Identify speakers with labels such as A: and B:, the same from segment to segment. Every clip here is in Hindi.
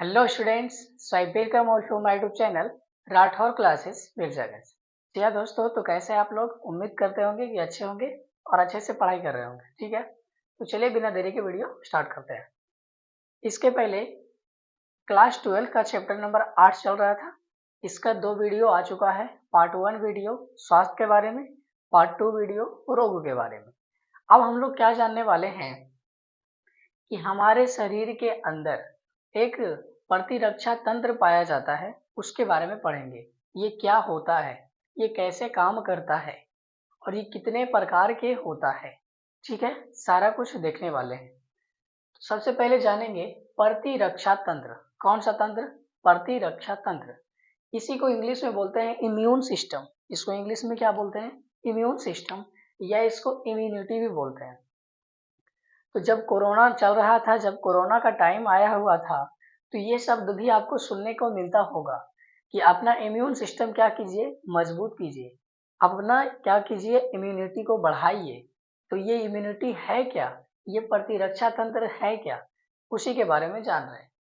A: Hello students, so I welcome all to my YouTube channel Rathore classes with Jagat. जी हाँ दोस्तों, तो कैसे आप लोग? उम्मीद करते होंगे कि अच्छे होंगे और अच्छे से पढ़ाई कर रहे होंगे। ठीक है, तो चलिए बिना देरी के वीडियो स्टार्ट करते हैं। इसके पहले क्लास 12 का चैप्टर नंबर 8 चल रहा था। इसका 2 वीडियो आ चुका है। पार्ट 1 वीडियो स्वास्थ्य के बारे में, पार्ट 2 वीडियो रोग के बारे में। अब हम लोग क्या जानने वाले हैं कि हमारे शरीर के अंदर एक प्रतिरक्षा तंत्र पाया जाता है, उसके बारे में पढ़ेंगे। ये क्या होता है, ये कैसे काम करता है और ये कितने प्रकार के होता है। ठीक है, सारा कुछ देखने वाले हैं। सबसे पहले जानेंगे प्रतिरक्षा तंत्र। कौन सा तंत्र? प्रतिरक्षा तंत्र। इसी को इंग्लिश में बोलते हैं इम्यून सिस्टम। इसको इंग्लिश में क्या बोलते हैं? इम्यून सिस्टम, या इसको इम्यूनिटी भी बोलते हैं। तो जब कोरोना चल रहा था, जब कोरोना का टाइम आया हुआ था, तो ये शब्द भी आपको सुनने को मिलता होगा कि अपना इम्यून सिस्टम क्या कीजिए, मजबूत कीजिए, अपना क्या कीजिए, इम्यूनिटी को बढ़ाइए। तो ये इम्यूनिटी है क्या, ये प्रतिरक्षा तंत्र है क्या, उसी के बारे में जान रहे हैं।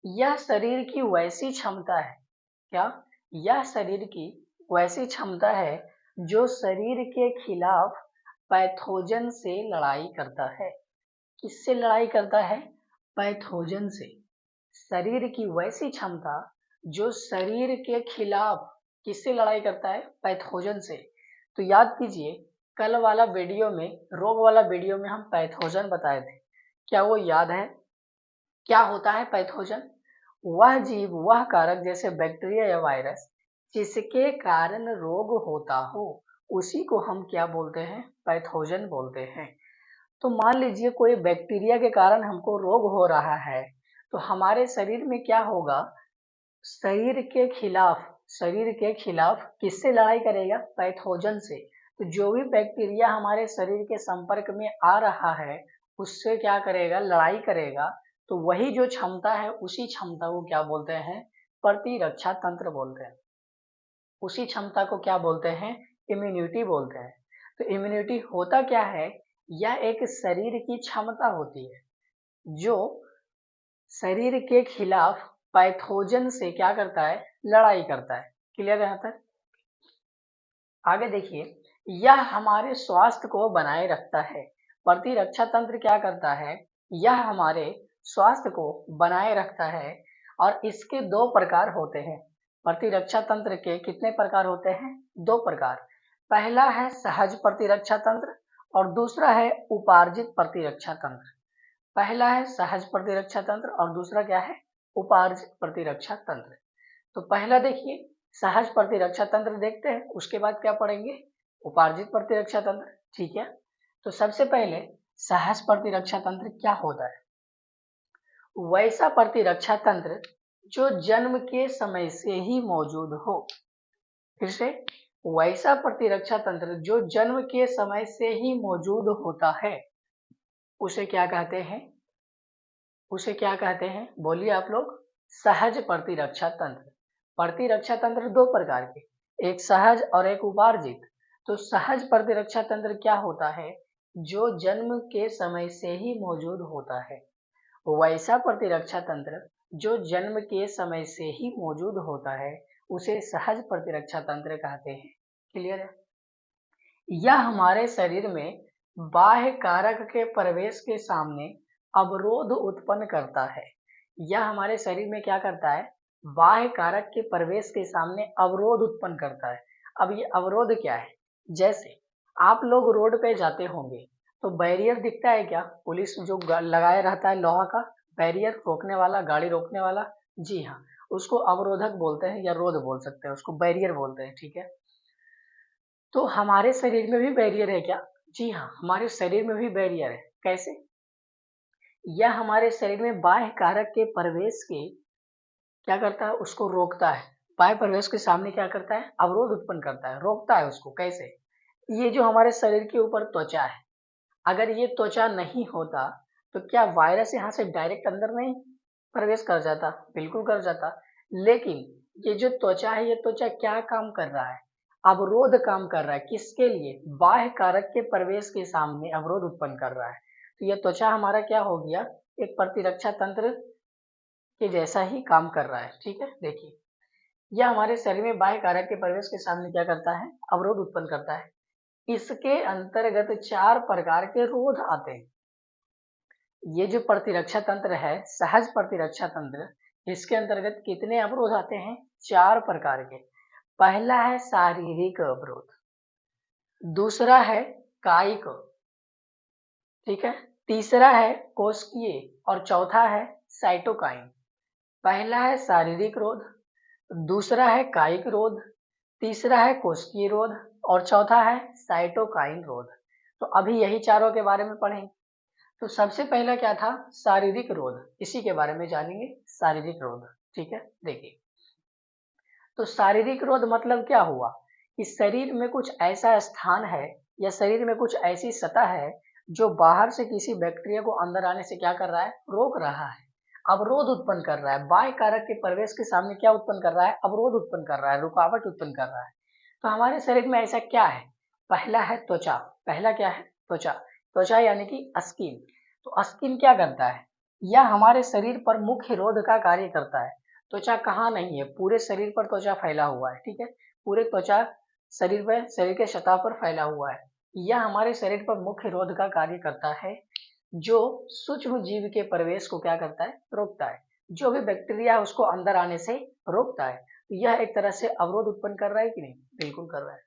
A: यह शरीर की वैसी क्षमता है, क्या? यह शरीर की वैसी क्षमता है जो शरीर के खिलाफ पैथोजन से लड़ाई करता है। किससे लड़ाई करता है? पैथोजन से। शरीर की वैसी क्षमता जो शरीर के खिलाफ किससे लड़ाई करता है? पैथोजन से। तो याद कीजिए, कल वाला वीडियो में, रोग वाला वीडियो में हम पैथोजन बताए थे। क्या वो याद है? क्या होता है पैथोजन? वह जीव, वह कारक, जैसे बैक्टीरिया या वायरस, जिसके कारण रोग होता हो, उसी को हम क्या बोलते हैं? पैथोजन बोलते हैं। तो मान लीजिए कोई बैक्टीरिया के कारण हमको रोग हो रहा है, तो हमारे शरीर में क्या होगा? शरीर के खिलाफ किससे लड़ाई करेगा? पैथोजन से। तो जो भी बैक्टीरिया हमारे शरीर के संपर्क में आ रहा है, उससे क्या करेगा? लड़ाई करेगा। तो वही जो क्षमता है, उसी क्षमता को क्या बोलते हैं? प्रतिरक्षा तंत्र बोलते हैं। उसी क्षमता को क्या बोलते हैं? इम्यूनिटी बोलते हैं। तो इम्यूनिटी होता क्या है? यह एक शरीर की क्षमता होती है जो शरीर के खिलाफ पैथोजन से क्या करता है? लड़ाई करता है। क्लियर है यहाँ तक? आगे देखिए, यह हमारे स्वास्थ्य को बनाए रखता है। प्रतिरक्षा तंत्र क्या करता है? यह हमारे स्वास्थ्य को बनाए रखता है। और इसके 2 प्रकार होते हैं। प्रतिरक्षा तंत्र के कितने प्रकार होते हैं? 2 प्रकार। पहला है सहज प्रतिरक्षा तंत्र और दूसरा है उपार्जित प्रतिरक्षा तंत्र। पहला है सहज प्रतिरक्षा तंत्र और दूसरा क्या है? उपार्जित प्रतिरक्षा तंत्र। तो पहला देखिए, सहज प्रतिरक्षा तंत्र देखते हैं, उसके बाद क्या पढ़ेंगे? उपार्जित प्रतिरक्षा तंत्र। ठीक है, तो सबसे पहले सहज प्रतिरक्षा तंत्र क्या होता है? वैसा प्रतिरक्षा तंत्र जो जन्म के समय से ही मौजूद हो। फिर से, वैसा प्रतिरक्षा तंत्र जो जन्म के समय से ही मौजूद होता है, उसे क्या कहते हैं? उसे क्या कहते हैं? बोलिए आप लोग। सहज प्रतिरक्षा तंत्र। प्रतिरक्षा तंत्र 2 प्रकार के, एक सहज और एक उपार्जित। तो सहज प्रतिरक्षा तंत्र क्या होता है? जो जन्म के समय से ही मौजूद होता है। वैसा प्रतिरक्षा तंत्र जो जन्म के समय से ही मौजूद होता है, उसे सहज प्रतिरक्षा तंत्र कहते हैं। क्लियर है? यह हमारे शरीर में बाह्य कारक के प्रवेश के सामने अवरोध उत्पन्न करता है। यह हमारे शरीर में क्या करता है? बाह्य कारक के प्रवेश के सामने अवरोध उत्पन्न करता है। अब ये अवरोध क्या है? जैसे आप लोग रोड पे जाते होंगे तो बैरियर दिखता है क्या? पुलिस जो लगाया रहता है लोहा का बैरियर, रोकने वाला, गाड़ी रोकने वाला। जी हाँ, उसको अवरोधक बोलते हैं या रोध बोल सकते हैं, उसको बैरियर बोलते हैं। ठीक है, तो हमारे शरीर में भी बैरियर है क्या? जी हाँ, हमारे शरीर में भी बैरियर है। कैसे? यह हमारे शरीर में बाह्य कारक के प्रवेश के क्या करता है? उसको रोकता है। बाह्य प्रवेश के सामने क्या करता है? अवरोध उत्पन्न करता है, रोकता है उसको। कैसे? ये जो हमारे शरीर के ऊपर त्वचा है, अगर ये त्वचा नहीं होता तो क्या वायरस यहाँ से डायरेक्ट अंदर नहीं प्रवेश कर जाता? बिल्कुल कर जाता। लेकिन ये जो त्वचा है, ये त्वचा क्या काम कर रहा है? अवरोध काम कर रहा है। किसके लिए? बाह्य कारक के प्रवेश के सामने अवरोध उत्पन्न कर रहा है। तो ये त्वचा हमारा क्या हो गया? एक प्रतिरक्षा तंत्र के जैसा ही काम कर रहा है। ठीक है, देखिए यह हमारे शरीर में बाह्य कारक के प्रवेश के सामने क्या करता है, अवरोध उत्पन्न करता है। इसके अंतर्गत 4 प्रकार के रोध आते हैं। ये जो प्रतिरक्षा तंत्र है, सहज प्रतिरक्षा तंत्र, इसके अंतर्गत कितने अवरोध आते हैं, 4 प्रकार के। पहला है शारीरिक अवरोध, दूसरा है कायिक, ठीक है, तीसरा है कोशिकीय और चौथा है साइटोकाइन। पहला है शारीरिक रोध, दूसरा है कायिक रोध, तीसरा है कोशिकीय रोध और चौथा है साइटोकाइन रोध। तो अभी यही चारों के बारे में पढ़ेंगे। तो सबसे पहला क्या था, शारीरिक रोध, इसी के बारे में जानेंगे, शारीरिक रोध। ठीक है, देखिए तो शारीरिक रोध मतलब क्या हुआ कि शरीर में कुछ ऐसा स्थान है या शरीर में कुछ ऐसी सतह है जो बाहर से किसी बैक्टीरिया को अंदर आने से क्या कर रहा है, रोक रहा है, अवरोध उत्पन्न कर रहा है। बाह्य कारक के प्रवेश के सामने क्या उत्पन्न कर रहा है, अवरोध उत्पन्न कर रहा है, रुकावट उत्पन्न कर रहा है। तो हमारे शरीर में ऐसा क्या है, पहला है त्वचा। पहला क्या है, त्वचा। त्वचा यानी कि स्किन। तो स्किन क्या करता है, यह हमारे शरीर पर मुख्य रोध का कार्य करता है। त्वचा कहाँ नहीं है, पूरे शरीर पर त्वचा फैला हुआ है। ठीक है, पूरे त्वचा शरीर पर, शरीर के सतह पर फैला हुआ है। यह हमारे शरीर पर मुख्य रोध का कार्य करता है, जो सूक्ष्म जीव के प्रवेश को क्या करता है, रोकता है। जो भी बैक्टीरिया है उसको अंदर आने से रोकता है। तो यह एक तरह से अवरोध उत्पन्न कर रहा है कि नहीं, बिल्कुल कर रहा है।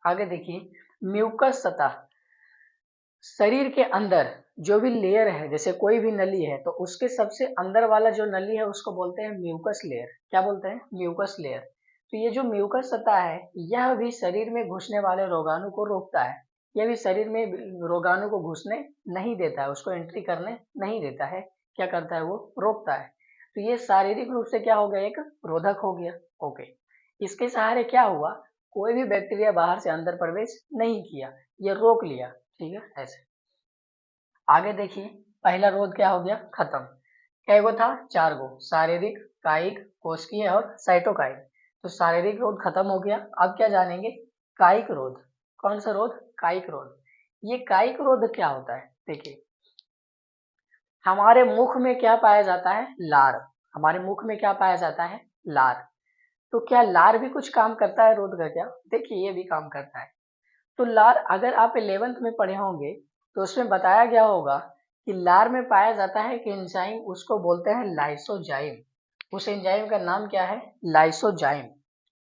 A: आगे देखिए, म्यूकस सतह, शरीर के अंदर जो भी लेयर है, जैसे कोई भी नली है तो उसके सबसे अंदर वाला जो नली है उसको बोलते हैं म्यूकस लेयर। क्या बोलते हैं, म्यूकस लेयर। तो ये जो म्यूकस सतह है यह भी शरीर में घुसने वाले रोगाणु को रोकता है। यह भी शरीर में रोगाणु को घुसने नहीं देता है, उसको एंट्री करने नहीं देता है। क्या करता है, वो रोकता है। तो ये शारीरिक रूप से क्या हो गया, एक रोधक हो गया। ओके, इसके सहारे क्या हुआ, कोई भी बैक्टीरिया बाहर से अंदर प्रवेश नहीं किया, ये रोक लिया। ठीक है, ऐसे। आगे देखिए, पहला रोध क्या हो गया, खत्म। क्या गो था, 4 गो, शारीरिक, कायिक, कोशिकीय और साइटोकाइन। तो शारीरिक रोध खत्म हो गया। अब क्या जानेंगे, कायिक रोध। कौन सा रोध, कायिक रोध। ये कायिक रोध क्या होता है, देखिए हमारे मुख में क्या पाया जाता है, लार। हमारे मुख में क्या पाया जाता है, लार। तो क्या लार भी कुछ काम करता है रोध का, क्या, देखिए ये भी काम करता है। तो लार, अगर आप 11th में पढ़े होंगे तो उसमें बताया गया होगा कि लार में पाया जाता है कि एंजाइम, उसको बोलते हैं लाइसोजाइम। उस एंजाइम का नाम क्या है, लाइसोजाइम।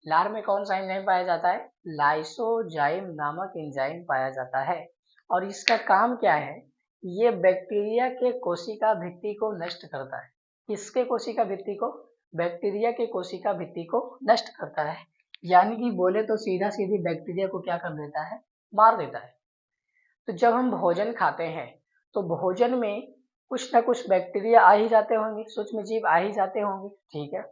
A: लार में कौन सा एंजाइम पाया जाता है, लाइसोजाइम नामक एंजाइम पाया जाता है। और इसका काम क्या है, ये बैक्टीरिया के कोशिका भित्ति को नष्ट करता है। किसके कोशिका भित्ति को, बैक्टीरिया के कोशिका भित्ति को नष्ट करता है। यानी कि बोले तो सीधा सीधी बैक्टीरिया को क्या कर देता है, मार देता है। तो जब हम भोजन खाते हैं तो भोजन में कुछ ना कुछ बैक्टीरिया आ ही जाते होंगे, सूक्ष्म जीव आ ही जाते होंगे। ठीक है,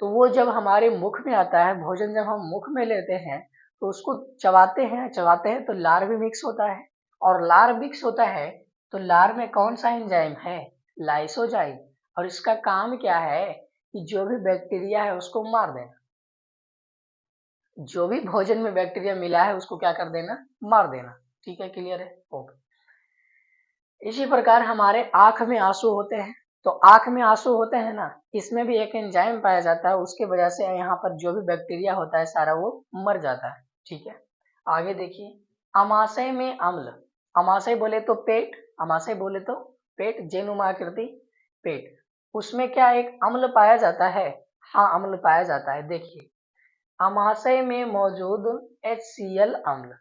A: तो वो जब हमारे मुख में आता है, भोजन जब हम मुख में लेते हैं तो उसको चबाते हैं तो लार भी मिक्स होता है। और लार मिक्स होता है तो लार में कौन सा एंजाइम है, लाइसोजाइम। और इसका काम क्या है कि जो भी बैक्टीरिया है उसको मार देना। जो भी भोजन में बैक्टीरिया मिला है उसको क्या कर देना, मार देना। ठीक है, क्लियर है, ओके। इसी प्रकार हमारे आंख में आंसू होते हैं। तो आंख में आंसू होते हैं ना, इसमें भी एक एंजाइम पाया जाता है, उसके वजह से यहाँ पर जो भी बैक्टीरिया होता है सारा वो मर जाता है। ठीक है, आगे देखिए, अमाशय में अम्ल। अमाशय बोले तो पेट, अमाशय बोले तो पेट, जेनुमा आकृति पेट, उसमें क्या एक अम्ल पाया जाता है, हाँ अम्ल पाया जाता है। देखिए अमाशय में मौजूद HCl अम्ल,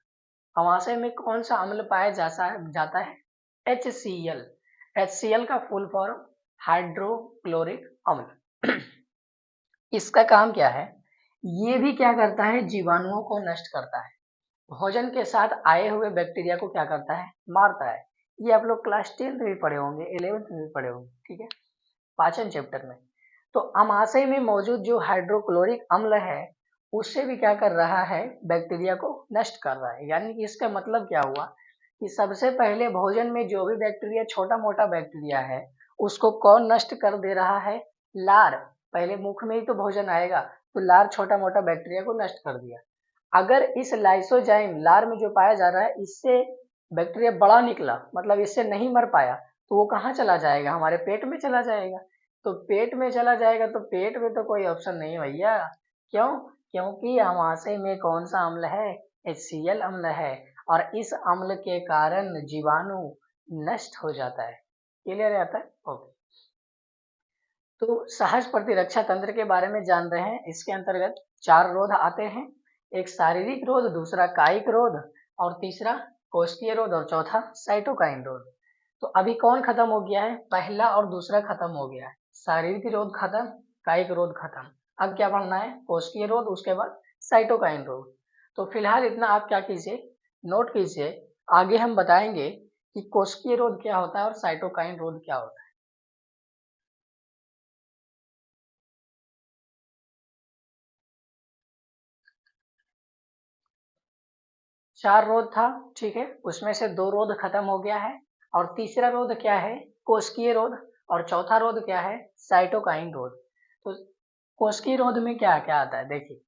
A: अमाशय में कौन सा अम्ल पाया जाता है, HCl। HCl का फुल फॉर्म हाइड्रोक्लोरिक अम्ल। इसका काम क्या है, ये भी क्या करता है, जीवाणुओं को नष्ट करता है। भोजन के साथ आए हुए बैक्टीरिया को क्या करता है, मारता है। ये आप लोग क्लास 10th में पढ़े होंगे, 11th में पढ़े होंगे। ठीक है, पाचन चैप्टर में। तो अमाशय में मौजूद जो हाइड्रोक्लोरिक अम्ल है उससे भी क्या कर रहा है, बैक्टीरिया को नष्ट कर रहा है। यानी कि इसका मतलब क्या हुआ कि सबसे पहले भोजन में जो भी बैक्टीरिया, छोटा मोटा बैक्टीरिया है, उसको कौन नष्ट कर दे रहा है, लार। पहले मुख में ही तो भोजन आएगा, तो लार छोटा मोटा बैक्टीरिया को नष्ट कर दिया। अगर इस लाइसोजाइम लार में जो पाया जा रहा है इससे बैक्टीरिया बड़ा निकला, मतलब इससे नहीं मर पाया, तो वो कहाँ चला जाएगा, हमारे पेट में चला जाएगा। तो पेट में चला जाएगा तो पेट में तो कोई ऑप्शन नहीं है भैया। क्यों? क्योंकि अमाशय में कौन सा अम्ल है, HCl अम्ल है, और इस अम्ल के कारण जीवाणु नष्ट हो जाता है। क्लियर आता है? ओके। तो सहज प्रतिरक्षा तंत्र के बारे में जान रहे हैं। इसके अंतर्गत 4 रोध आते हैं, एक शारीरिक रोध, दूसरा कायिक रोध, और तीसरा कोशिकीय रोध, और चौथा साइटोकाइन रोध। तो अभी कौन खत्म हो गया है, पहला और दूसरा खत्म हो गया है, शारीरिक रोध खत्म, कायिक रोध खत्म। अब क्या पढ़ना है, कोशिकीय रोध, उसके बाद साइटोकाइन रोध। तो फिलहाल इतना आप क्या कीजिए, नोट कीजिए। आगे हम बताएंगे कि कोशिकीय रोध क्या होता है और साइटोकाइन रोध क्या होता है। 4 रोध था, ठीक है, उसमें से 2 रोध खत्म हो गया है, और तीसरा रोध क्या है, कोशिकीय रोध, और चौथा रोध क्या है, साइटोकाइन रोध। तो कोशिकीय रोध में क्या क्या आता है, देखिए।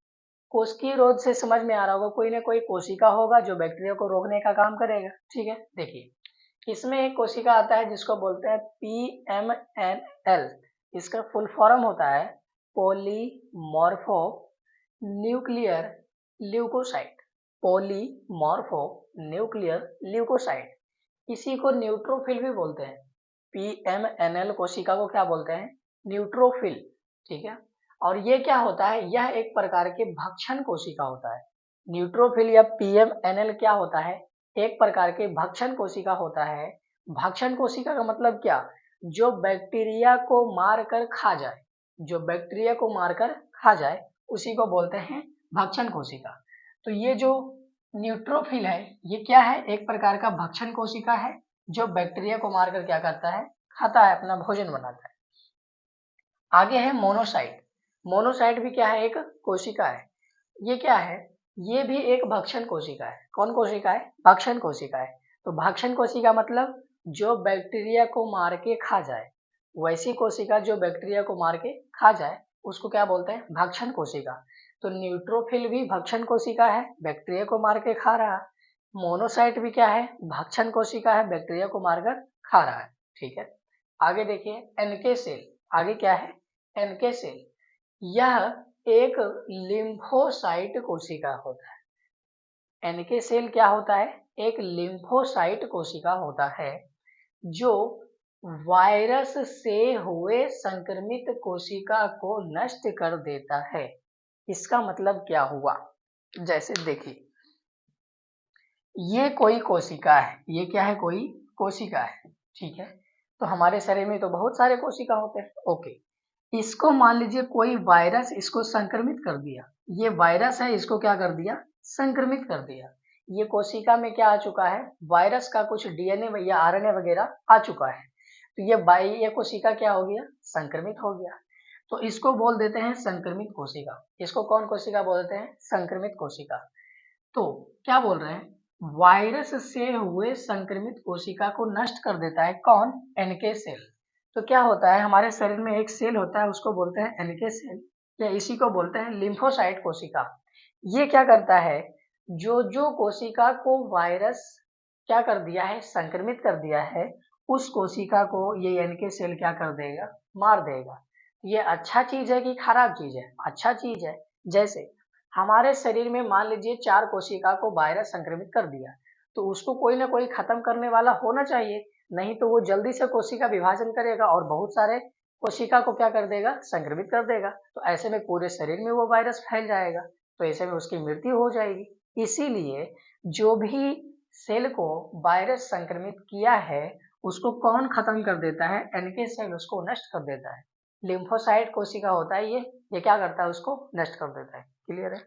A: कोशिकीय रोध से समझ में आ रहा होगा, कोई ना कोई कोशिका होगा जो बैक्टीरिया को रोकने का काम करेगा, ठीक है। देखिए, इसमें एक कोशिका आता है जिसको बोलते हैं PMNL। इसका फुल फॉर्म होता है polymorpho nuclear leucocyte. Polymorpho nuclear leucocyte. इसी को न्यूट्रोफिल भी बोलते हैं। PMNL कोशिका को क्या बोलते हैं, न्यूट्रोफिल, ठीक है। और ये क्या होता है, यह एक प्रकार के भक्षण कोशिका होता है। न्यूट्रोफिल या PMNL क्या होता है, एक प्रकार के भक्षण कोशिका होता है। भक्षण कोशिका का मतलब क्या, जो बैक्टीरिया को मारकर खा जाए, जो बैक्टीरिया को मारकर खा जाए उसी को बोलते हैं भक्षण कोशिका। तो ये जो न्यूट्रोफिल है, ये क्या है, एक प्रकार का भक्षण कोशिका है जो बैक्टीरिया को मारकर क्या करता है, खाता है, अपना भोजन बनाता है। आगे है मोनोसाइट। मोनोसाइट भी क्या है, एक कोशिका है। ये क्या है, ये भी एक भक्षण कोशिका है। कौन कोशिका है, भक्षण कोशिका है। तो भक्षण कोशिका मतलब जो बैक्टीरिया को मार के खा जाए, वैसी कोशिका जो बैक्टीरिया को मार के खा जाए उसको क्या बोलते हैं, भक्षण कोशिका। तो न्यूट्रोफिल भी भक्षण कोशिका है, बैक्टीरिया को मार के खा रहा है। मोनोसाइट भी क्या है, भक्षण कोशिका है, बैक्टीरिया को मारकर खा रहा है, ठीक है। आगे देखिए, एनके सेल। आगे क्या है, एनके सेल। यह एक लिम्फोसाइट कोशिका होता है। एनके सेल क्या होता है, एक लिम्फोसाइट कोशिका होता है जो वायरस से हुए संक्रमित कोशिका को नष्ट कर देता है। इसका मतलब क्या हुआ, जैसे देखिए, ये कोई कोशिका है, ये क्या है, कोई कोशिका है, ठीक है। तो हमारे शरीर में तो बहुत सारे कोशिका होते हैं, ओके। इसको मान लीजिए कोई वायरस इसको संक्रमित कर दिया, ये वायरस है, इसको क्या कर दिया, संक्रमित कर दिया। ये कोशिका में क्या आ चुका है, वायरस का कुछ DNA या RNA वगैरह आ चुका है। तो ये कोशिका क्या हो गया, संक्रमित हो गया। तो इसको बोल देते हैं संक्रमित कोशिका। इसको कौन कोशिका बोलते हैं, संक्रमित कोशिका। तो क्या बोल रहे हैं, वायरस से हुए संक्रमित कोशिका को नष्ट कर देता है कौन, एनके सेल। तो क्या होता है, हमारे शरीर में एक सेल होता है उसको बोलते हैं एनके सेल, या इसी को बोलते हैं लिम्फोसाइट कोशिका। ये क्या करता है, जो जो कोशिका को वायरस क्या कर दिया है, संक्रमित कर दिया है, उस कोशिका को ये एनके सेल क्या कर देगा, मार देगा। ये अच्छा चीज है कि खराब चीज है, अच्छा चीज है। जैसे हमारे शरीर में मान लीजिए 4 कोशिका को वायरस संक्रमित कर दिया, तो उसको कोई ना कोई खत्म करने वाला होना चाहिए, नहीं तो वो जल्दी से कोशिका विभाजन करेगा और बहुत सारे कोशिका को क्या कर देगा, संक्रमित कर देगा। तो ऐसे में पूरे शरीर में वो वायरस फैल जाएगा, तो ऐसे में उसकी मृत्यु हो जाएगी। इसीलिए जो भी सेल को वायरस संक्रमित किया है उसको कौन खत्म कर देता है, एनके सेल उसको नष्ट कर देता है। लिम्फोसाइट कोशिका होता है ये क्या करता है, उसको नष्ट कर देता है। क्लियर है?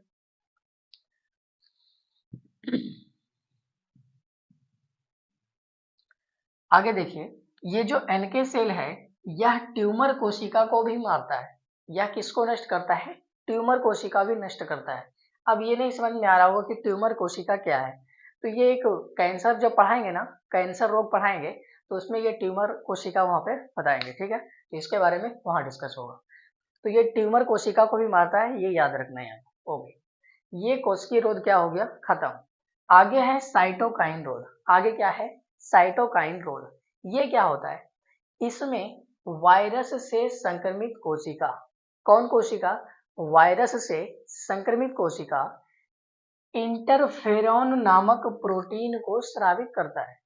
A: आगे देखिए, ये जो एनके सेल है यह ट्यूमर कोशिका को भी मारता है। यह किसको नष्ट करता है, ट्यूमर कोशिका भी नष्ट करता है। अब ये नहीं समझ में आ रहा होगा कि ट्यूमर कोशिका क्या है, तो ये एक कैंसर जब पढ़ाएंगे ना, कैंसर रोग पढ़ाएंगे, तो उसमें ये ट्यूमर कोशिका वहाँ पे बताएंगे, ठीक है। तो इसके बारे में वहाँ डिस्कस होगा। तो ये ट्यूमर कोशिका को भी मारता है, ये याद रखना है। ओके, ये कोशिकीय रोध क्या हो गया, खत्म। आगे है साइटोकाइन रोध। आगे क्या है, साइटोकाइन रोध। ये क्या होता है, इसमें वायरस से संक्रमित कोशिका, कौन कोशिका, वायरस से संक्रमित कोशिका इंटरफेरॉन नामक प्रोटीन को स्रावित करता है।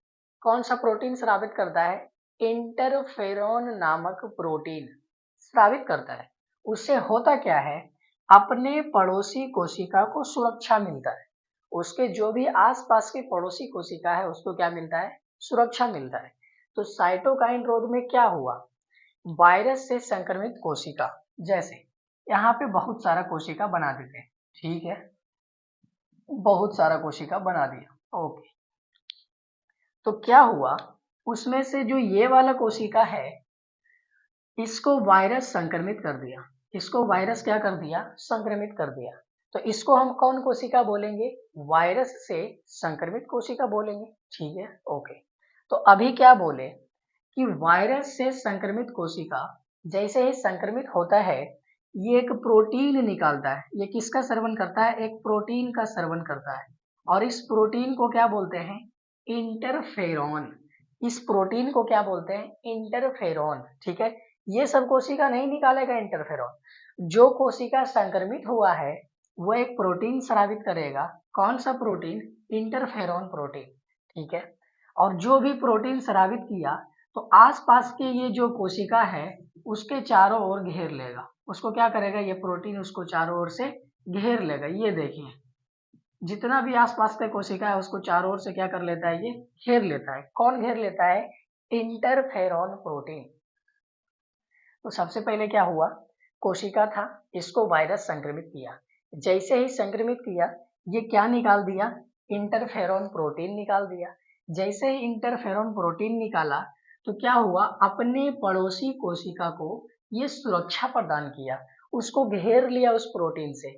A: कौन सा प्रोटीन स्रावित करता है, इंटरफेरॉन नामक प्रोटीन स्रावित करता है। उससे होता क्या है, अपने पड़ोसी कोशिका को सुरक्षा मिलता है, उसके जो भी आसपास की पड़ोसी कोशिका है उसको क्या मिलता है, सुरक्षा मिलता है। तो साइटोकाइन रोध में क्या हुआ, वायरस से संक्रमित कोशिका, जैसे यहाँ पे बहुत सारा कोशिका बना देते हैं, ठीक है, बहुत सारा कोशिका बना दिया, ओके। तो क्या हुआ, उसमें से जो ये वाला कोशिका है इसको वायरस संक्रमित कर दिया, इसको वायरस क्या कर दिया, संक्रमित कर दिया। तो इसको हम कौन कोशिका बोलेंगे, वायरस से संक्रमित कोशिका बोलेंगे, ठीक है, ओके। तो अभी क्या बोले कि वायरस से संक्रमित कोशिका जैसे ही संक्रमित होता है ये एक प्रोटीन निकालता है, ये किसका स्रवण करता है, एक प्रोटीन का स्रवण करता है, और इस प्रोटीन को क्या बोलते हैं, इंटरफेरॉन। इस प्रोटीन को क्या बोलते हैं, इंटरफेरॉन, ठीक है। ये सब कोशिका नहीं निकालेगा इंटरफेरॉन, जो कोशिका संक्रमित हुआ है वो एक प्रोटीन स्रावित करेगा, कौन सा प्रोटीन, इंटरफेरॉन प्रोटीन, ठीक है। और जो भी प्रोटीन स्रावित किया तो आसपास के ये जो कोशिका है उसके चारों ओर घेर लेगा, उसको क्या करेगा, ये प्रोटीन उसको चारों ओर से घेर लेगा। ये देखिए जितना भी आसपास का कोशिका है उसको चारों ओर से क्या कर लेता है, ये घेर लेता है। कौन घेर लेता है, इंटरफेरॉन प्रोटीन। तो सबसे पहले क्या हुआ, कोशिका था, इसको वायरस संक्रमित किया, जैसे ही संक्रमित किया ये क्या निकाल दिया, इंटरफेरॉन प्रोटीन निकाल दिया। जैसे ही इंटरफेरॉन प्रोटीन निकाला तो क्या हुआ, अपने पड़ोसी कोशिका को ये सुरक्षा प्रदान किया, उसको घेर लिया उस प्रोटीन से,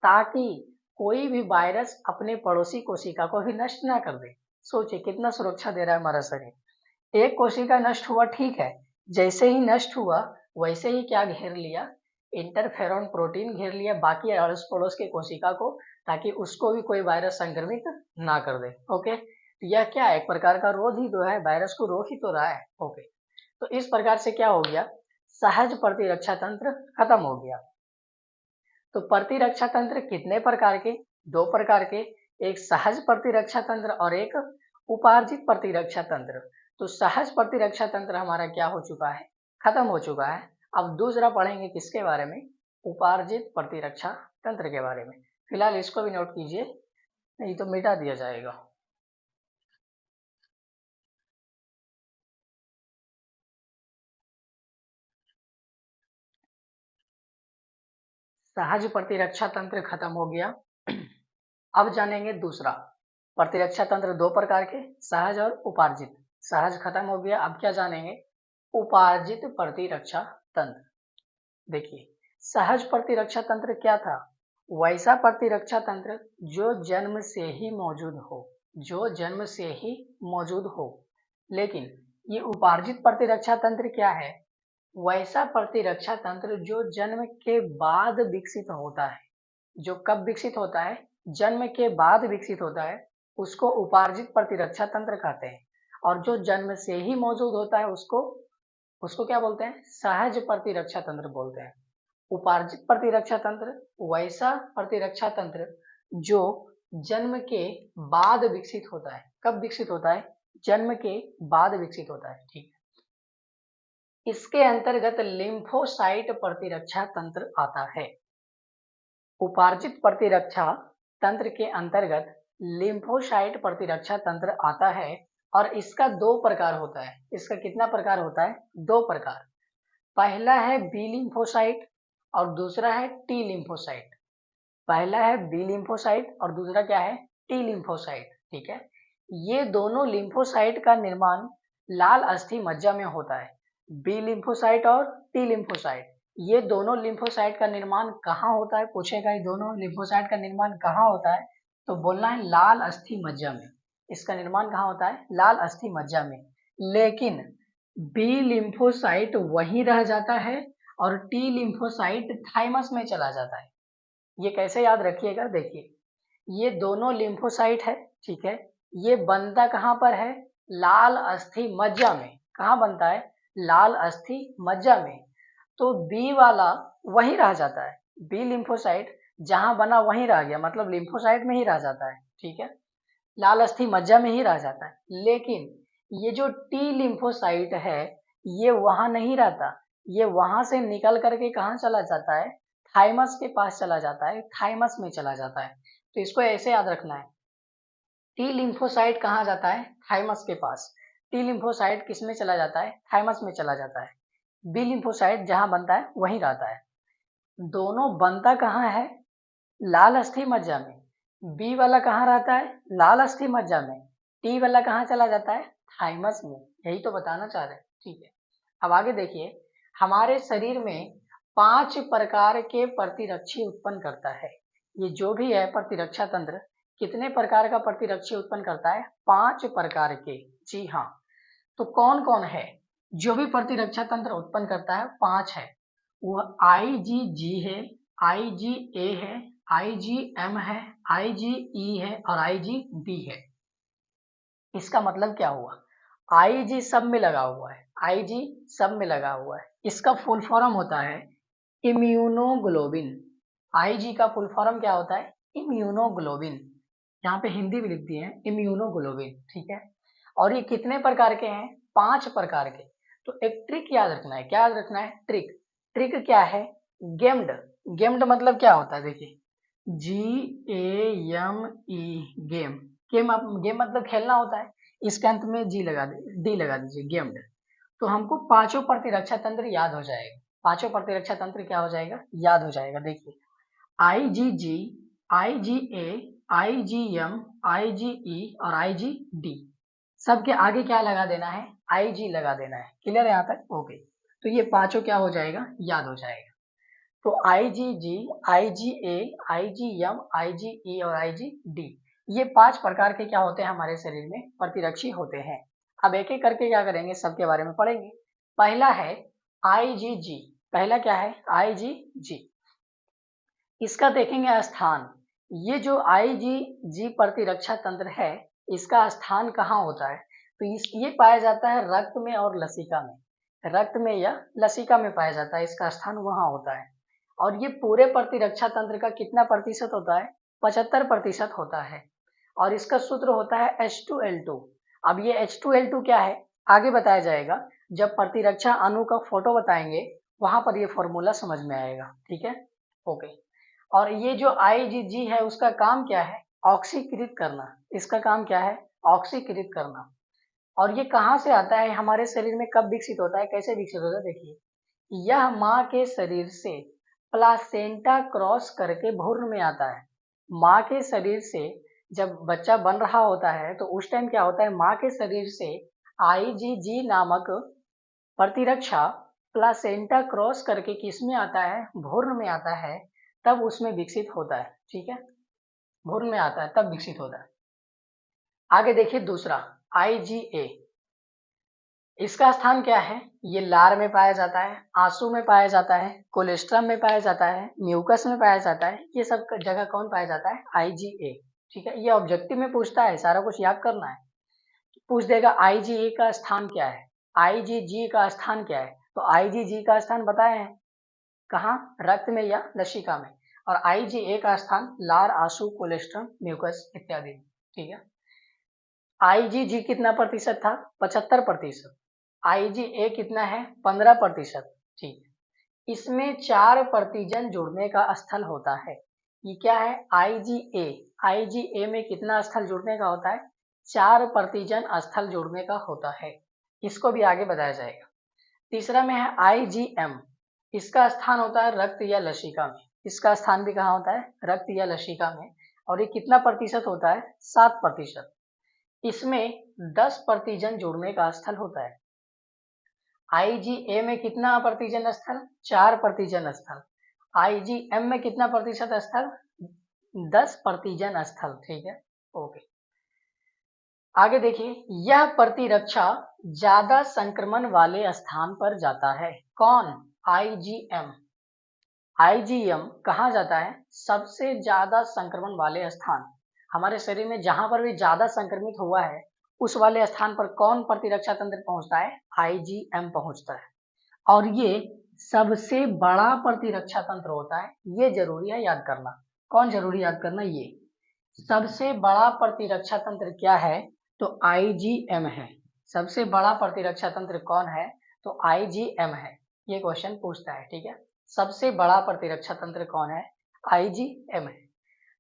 A: ताकि कोई भी वायरस अपने पड़ोसी कोशिका को भी नष्ट ना कर दे। सोचिए कितना सुरक्षा दे रहा है हमारा शरीर। एक कोशिका नष्ट हुआ, ठीक है, जैसे ही नष्ट हुआ वैसे ही क्या घेर लिया, इंटरफेरॉन प्रोटीन घेर लिया बाकी अड़ोस पड़ोस के कोशिका को, ताकि उसको भी कोई वायरस संक्रमित ना कर दे, ओके। तो यह क्या है, एक प्रकार का रोध ही तो है, वायरस को रोक ही तो रहा है, ओके। तो इस प्रकार से क्या हो गया, सहज प्रतिरक्षा तंत्र खत्म हो गया। तो प्रतिरक्षा तंत्र कितने प्रकार के, दो प्रकार के, एक सहज प्रतिरक्षा तंत्र और एक उपार्जित प्रतिरक्षा तंत्र। तो सहज प्रतिरक्षा तंत्र हमारा क्या हो चुका है, खत्म हो चुका है। अब दूसरा पढ़ेंगे किसके बारे में, उपार्जित प्रतिरक्षा तंत्र के बारे में। फिलहाल इसको भी नोट कीजिए, नहीं तो मिटा दिया जाएगा। सहज प्रतिरक्षा तंत्र खत्म हो गया। अब जानेंगे दूसरा प्रतिरक्षा तंत्र, दो प्रकार के, सहज और उपार्जित। सहज खत्म हो गया, अब क्या जानेंगे, उपार्जित प्रतिरक्षा तंत्र। देखिए सहज प्रतिरक्षा तंत्र क्या था, वैसा प्रतिरक्षा तंत्र जो जन्म से ही मौजूद हो, जो जन्म से ही मौजूद हो। लेकिन ये उपार्जित प्रतिरक्षा तंत्र क्या है, वैसा प्रतिरक्षा तंत्र जो जन्म के बाद विकसित होता है। जो कब विकसित होता है, जन्म के बाद विकसित होता है, उसको उपार्जित प्रतिरक्षा तंत्र कहते हैं। और जो जन्म से ही मौजूद होता है उसको उसको क्या बोलते हैं, सहज प्रतिरक्षा तंत्र बोलते हैं। उपार्जित प्रतिरक्षा तंत्र वैसा प्रतिरक्षा तंत्र जो जन्म के बाद विकसित होता है। कब विकसित होता है, जन्म के बाद विकसित होता है, ठीक है। इसके अंतर्गत लिम्फोसाइट प्रतिरक्षा तंत्र आता है। उपार्जित प्रतिरक्षा तंत्र के अंतर्गत लिम्फोसाइट प्रतिरक्षा तंत्र आता है, और इसका दो प्रकार होता है। इसका कितना प्रकार होता है, दो प्रकार। पहला है बी लिम्फोसाइट और दूसरा है टी लिम्फोसाइट। पहला है बी लिम्फोसाइट और दूसरा क्या है, टी लिम्फोसाइट, ठीक है। ये दोनों लिम्फोसाइट का निर्माण लाल अस्थि मज्जा में होता है। बी लिम्फोसाइट और टी लिम्फोसाइट, ये दोनों लिम्फोसाइट का निर्माण कहाँ होता है, पूछेगा ये दोनों लिम्फोसाइट का निर्माण कहाँ होता है, तो बोलना है लाल अस्थि मज्जा में। इसका निर्माण कहाँ होता है, लाल अस्थि मज्जा में। लेकिन बी लिम्फोसाइट वहीं रह जाता है और टी लिम्फोसाइट थाइमस में चला जाता है। ये कैसे याद रखिएगा, देखिए ये दोनों लिम्फोसाइट है, ठीक है, ये बनता कहाँ पर है, लाल अस्थि मज्जा में। कहाँ बनता है? लाल अस्थि मज्जा में। तो बी वाला वहीं रह जाता है, बी लिम्फोसाइट जहां बना वहीं रह गया, मतलब लिम्फोसाइट में ही रह जाता है, ठीक है, लाल अस्थि मज्जा में ही रह जाता है। लेकिन ये जो टी लिम्फोसाइट है ये वहां नहीं रहता, ये वहां से निकल करके कहाँ चला जाता है? थाइमस के पास चला जाता है, थाइमस में चला जाता है। तो इसको ऐसे याद रखना है, टी लिम्फोसाइट कहाँ जाता है? थाइमस के पास। टी लिम्फोसाइट किस में चला जाता है? थाइमस में चला जाता है। बी लिम्फोसाइट जहां बनता है वहीं रहता है। दोनों बनता कहाँ है? लाल अस्थि मज्जा में। बी वाला कहाँ रहता है? लाल अस्थि मज्जा में। टी वाला कहाँ चला जाता है? थाइमस में। यही तो बताना चाह रहे हैं, ठीक है। अब आगे देखिए, हमारे शरीर में 5 प्रकार के प्रतिरक्षी उत्पन्न करता है। ये जो भी है प्रतिरक्षा तंत्र, कितने प्रकार का प्रतिरक्षी उत्पन्न करता है? 5 प्रकार के। जी हाँ। तो कौन कौन है जो भी प्रतिरक्षा तंत्र उत्पन्न करता है? 5 है। वो IgG है, IgA है, IgM है, IgE है और IgD है। इसका मतलब क्या हुआ? IG सब में लगा हुआ है, IG सब में लगा हुआ है। इसका फुल फॉर्म होता है इम्यूनोग्लोबिन। IG का फुल फॉर्म क्या होता है? इम्यूनोग्लोबिन। यहाँ पे हिंदी भी लिख दिए हैं, इम्यूनोग्लोबिन, ठीक है। और ये कितने प्रकार के हैं? 5 प्रकार के। तो एक ट्रिक याद रखना है, क्या याद रखना है? ट्रिक। ट्रिक क्या है? गेम्ड। गेम्ड मतलब क्या होता है? देखिए, GAME, गेम। गेम मतलब खेलना होता है, इसके अंत में डी लगा दीजिए, गेम्ड। तो हमको पांचों प्रतिरक्षा तंत्र याद हो जाएगा। पांचों प्रतिरक्षा तंत्र क्या हो जाएगा? याद हो जाएगा। देखिए, IgG, IgA, IgM, IgE और IgD, सबके आगे क्या लगा देना है? IG लगा देना है। क्लियर है यहाँ तक? ओके। तो ये पांचों क्या हो जाएगा? याद हो जाएगा। तो IgG, IgA, IgM, IgE और IgD, ये 5 प्रकार के क्या होते हैं? हमारे शरीर में प्रतिरक्षी होते हैं। अब एक एक करके क्या करेंगे? सबके बारे में पढ़ेंगे। पहला है IgG। पहला क्या है? IgG। इसका देखेंगे स्थान। ये जो IgG प्रतिरक्षा तंत्र है, इसका स्थान कहाँ होता है? तो ये पाया जाता है रक्त में और लसिका में। रक्त में या लसिका में पाया जाता है, इसका स्थान वहाँ होता है। और ये पूरे प्रतिरक्षा तंत्र का कितना प्रतिशत होता है? 75% होता है। और इसका सूत्र होता है H2L2। अब ये H2L2 क्या है? आगे बताया जाएगा, जब प्रतिरक्षा अणु का फोटो बताएंगे वहां पर ये फॉर्मूला समझ में आएगा, ठीक है, ओके। और ये जो IgG है उसका काम क्या है? ऑक्सीकृत करना। इसका काम क्या है? ऑक्सीकृत करना। और ये कहाँ से आता है? हमारे शरीर में कब विकसित होता है, कैसे विकसित होता है? देखिए, यह माँ के शरीर से प्लासेंटा क्रॉस करके भ्रूण में आता है। माँ के शरीर से जब बच्चा बन रहा होता है तो उस टाइम क्या होता है? माँ के शरीर से IgG नामक प्रतिरक्षा प्लासेंटा क्रॉस करके किस में आता है? भ्रूण में आता है, तब उसमें विकसित होता है, ठीक है, भ्रूण में आता है तब विकसित होता है। आगे देखिए दूसरा IgA। इसका स्थान क्या है? ये लार में पाया जाता है, आंसू में पाया जाता है, कोलेस्ट्रम में पाया जाता है, म्यूकस में पाया जाता है। ये सब जगह कौन पाया जाता है? IgA, ठीक है। ये ऑब्जेक्टिव में पूछता है, सारा कुछ याद करना है। पूछ देगा IgA का स्थान क्या है, IgG का स्थान क्या है? तो IgG का स्थान बताए हैं, कहाँ? रक्त में या लसिका में। और IgA का स्थान लार, आंसू, कोलेस्ट्रम, म्यूकस इत्यादि, ठीक है। IgG कितना प्रतिशत था? 75%। IgA कितना है? 15%, ठीक है। इसमें 4 प्रतिजन जुड़ने का स्थल होता है। ये क्या है? IgA। IgA में कितना स्थल जुड़ने का होता है? 4 प्रतिजन स्थल जुड़ने का होता है। इसको भी आगे बताया जाएगा। तीसरा में है IgM। इसका स्थान होता है रक्त या लसिका में। इसका स्थान भी कहाँ होता है? रक्त या लसिका में। और ये कितना प्रतिशत होता है? 7%। इसमें 10 प्रतिजन जुड़ने का स्थल होता है। IgA में कितना प्रतिजन स्थल? 4 प्रतिजन स्थल। IgM में कितना प्रतिशत स्थल? 10 प्रतिजन स्थल, ठीक है, ओके। आगे देखिए, यह प्रतिरक्षा ज्यादा संक्रमण वाले स्थान पर जाता है। कौन? IgM। IgM कहाँ जाता है? सबसे ज्यादा संक्रमण वाले स्थान। हमारे शरीर में जहां पर भी ज्यादा संक्रमित हुआ है उस वाले स्थान पर कौन प्रतिरक्षा तंत्र पहुंचता है? IgM पहुंचता है। और ये सबसे बड़ा प्रतिरक्षा तंत्र होता है, ये जरूरी है याद करना। कौन जरूरी याद करना? ये सबसे बड़ा प्रतिरक्षा तंत्र क्या है? तो IgM है। सबसे बड़ा प्रतिरक्षा तंत्र कौन है? तो IgM है। ये क्वेश्चन पूछता है, ठीक है। सबसे बड़ा प्रतिरक्षा तंत्र कौन है? IgM है।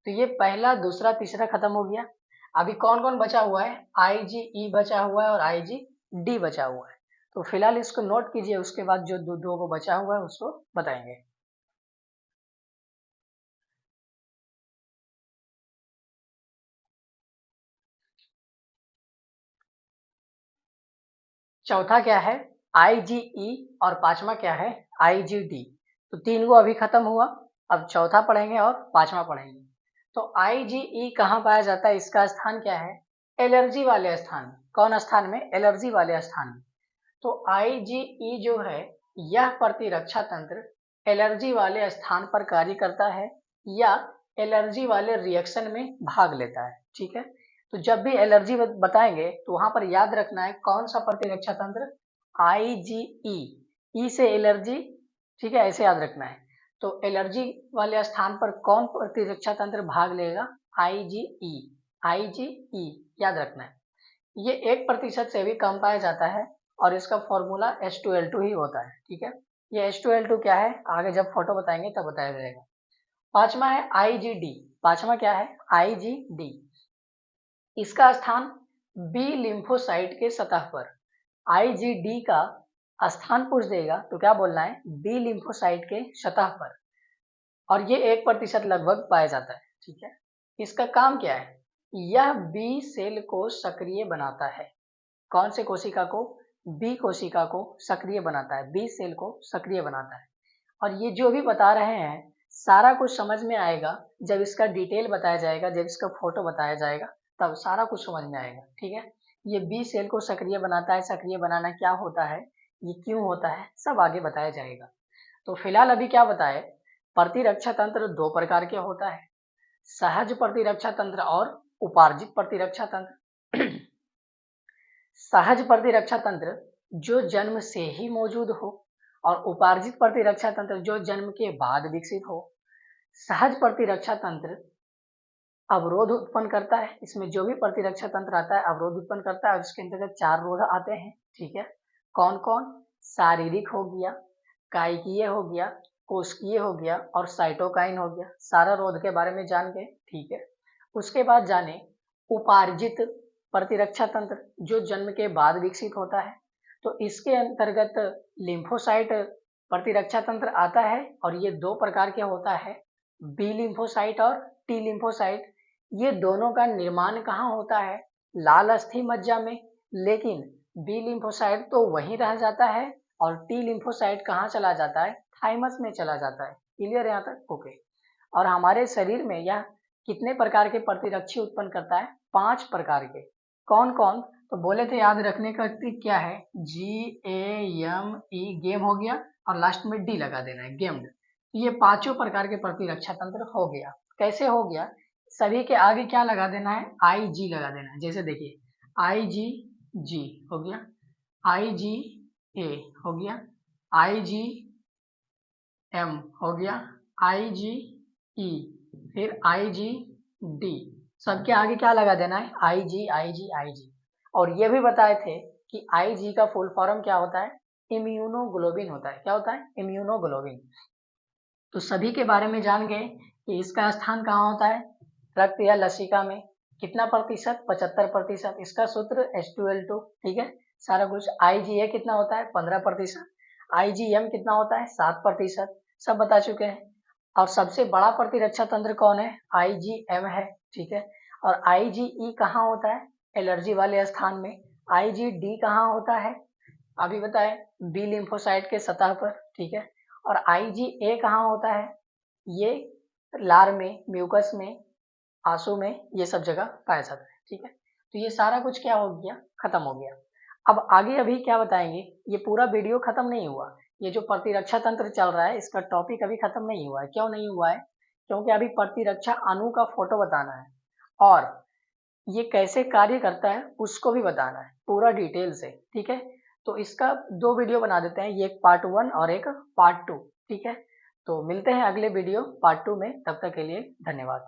A: तो ये पहला, दूसरा, तीसरा खत्म हो गया। अभी कौन कौन बचा हुआ है? IgE बचा हुआ है और IgD बचा हुआ है। तो फिलहाल इसको नोट कीजिए, उसके बाद जो दो को बचा हुआ है उसको बताएंगे। चौथा क्या है? IgE और पांचवा क्या है? IgD। तो तीन को अभी खत्म हुआ, अब चौथा पढ़ेंगे और पांचवा पढ़ेंगे। तो IgE कहाँ पाया जाता है? इसका स्थान क्या है? एलर्जी वाले स्थान में। कौन स्थान में? एलर्जी वाले स्थान में। तो IgE जो है, यह प्रतिरक्षा तंत्र एलर्जी वाले स्थान पर कार्य करता है या एलर्जी वाले रिएक्शन में भाग लेता है, ठीक है। तो जब भी एलर्जी बताएंगे तो वहां पर याद रखना है कौन सा प्रतिरक्षा तंत्र? IgE। ई से एलर्जी, ठीक है, ऐसे याद रखना है। तो एलर्जी वाले स्थान पर कौन प्रतिरक्षा तंत्र भाग लेगा? IgE। IgE याद रखना है। ये 1% से भी कम पाया जाता है और इसका फॉर्मूला H2L2 ही होता है, ठीक है। ये H2L2 क्या है, आगे जब फोटो बताएंगे तब बताया जाएगा। पांचवा है IgD। पांचवा क्या है? IgD। इसका स्थान बी लिम्फोसाइट के सतह पर। IgD का स्थान पूछ देगा तो क्या बोलना है? बी लिम्फोसाइट के सतह पर। और ये 1% लगभग पाया जाता है, ठीक है। इसका काम क्या है? यह बी सेल को सक्रिय बनाता है। कौन से कोशिका को? बी कोशिका को सक्रिय बनाता है, बी सेल को सक्रिय बनाता है। और ये जो भी बता रहे हैं सारा कुछ समझ में आएगा जब इसका डिटेल बताया जाएगा, जब इसका फोटो बताया जाएगा तब सारा कुछ समझ में आएगा, ठीक है। ये बी सेल को सक्रिय बनाता है, सक्रिय बनाना क्या होता है, ये क्यों होता है, सब आगे बताया जाएगा। तो फिलहाल अभी क्या बताए? प्रतिरक्षा तंत्र दो प्रकार के होता है, सहज प्रतिरक्षा तंत्र और उपार्जित प्रतिरक्षा तंत्र। सहज प्रतिरक्षा तंत्र जो जन्म से ही मौजूद हो और उपार्जित प्रतिरक्षा तंत्र जो जन्म के बाद विकसित हो। सहज प्रतिरक्षा तंत्र अवरोध उत्पन्न करता है, इसमें जो भी प्रतिरक्षा तंत्र आता है अवरोध उत्पन्न करता है और इसके अंतर्गत 4 रोध आते हैं, ठीक है। कौन कौन? शारीरिक हो गया, कायिकीय हो गया, कोशिकीय हो गया और साइटोकाइन हो गया। सारा रोध के बारे में जान गए, ठीक है। उसके बाद जाने उपार्जित प्रतिरक्षा तंत्र जो जन्म के बाद विकसित होता है। तो इसके अंतर्गत लिम्फोसाइट प्रतिरक्षा तंत्र आता है और ये दो प्रकार के होता है, बी लिम्फोसाइट और टी लिम्फोसाइट। ये दोनों का निर्माण कहाँ होता है? लाल अस्थि मज्जा में। लेकिन बी लिम्फोसाइट तो वहीं रह जाता है और टी लिम्फोसाइट कहाँ चला जाता है? थाइमस में चला जाता है। क्लियर यहाँ तक? ओके। और हमारे शरीर में यह कितने प्रकार के प्रतिरक्षी उत्पन्न करता है? 5 प्रकार के। कौन कौन? तो बोले थे याद रखने का ट्रिक क्या है? GAME, गेम हो गया और लास्ट में डी लगा देना है, गेम्ड। ये पांचों प्रकार के प्रतिरक्षा तंत्र हो गया। कैसे हो गया? सभी के आगे क्या लगा देना है? IG लगा देना है। जैसे देखिए IgG हो गया, IgA हो गया, IgM हो गया, IgE, फिर IgD। सबके आगे क्या लगा देना है? IG। और ये भी बताए थे कि IG का फुल फॉर्म क्या होता है? इम्यूनोग्लोबिन होता है। क्या होता है? इम्यूनोग्लोबिन। तो सभी के बारे में जान गए कि इसका स्थान कहाँ होता है? रक्त या लसिका में। कितना प्रतिशत? 75%। इसका सूत्र H2L2, ठीक है। सारा कुछ। IgA कितना होता है? 15%। IgM कितना होता है? 7%। सब बता चुके हैं। और सबसे बड़ा प्रतिरक्षा तंत्र कौन है? IgM है, ठीक है। और IgE कहाँ होता है? एलर्जी वाले स्थान में। IgD कहाँ होता है? अभी बताए, बी लिम्फोसाइट के सतह पर, ठीक है। और IgA कहाँ होता है? ये लार में, म्यूकस में, आंसू में, ये सब जगह पाया जाता है, ठीक है। तो ये सारा कुछ क्या हो गया? खत्म हो गया। अब आगे अभी क्या बताएंगे? ये पूरा वीडियो खत्म नहीं हुआ। ये जो प्रतिरक्षा तंत्र चल रहा है इसका टॉपिक अभी खत्म नहीं हुआ है। क्यों नहीं हुआ है? क्योंकि अभी प्रतिरक्षा अणु का फोटो बताना है और ये कैसे कार्य करता है उसको भी बताना है पूरा डिटेल से, ठीक है। तो इसका 2 वीडियो बना देते हैं, ये एक पार्ट 1 और एक पार्ट 2, ठीक है। तो मिलते हैं अगले वीडियो पार्ट 2 में, तब तक के लिए धन्यवाद।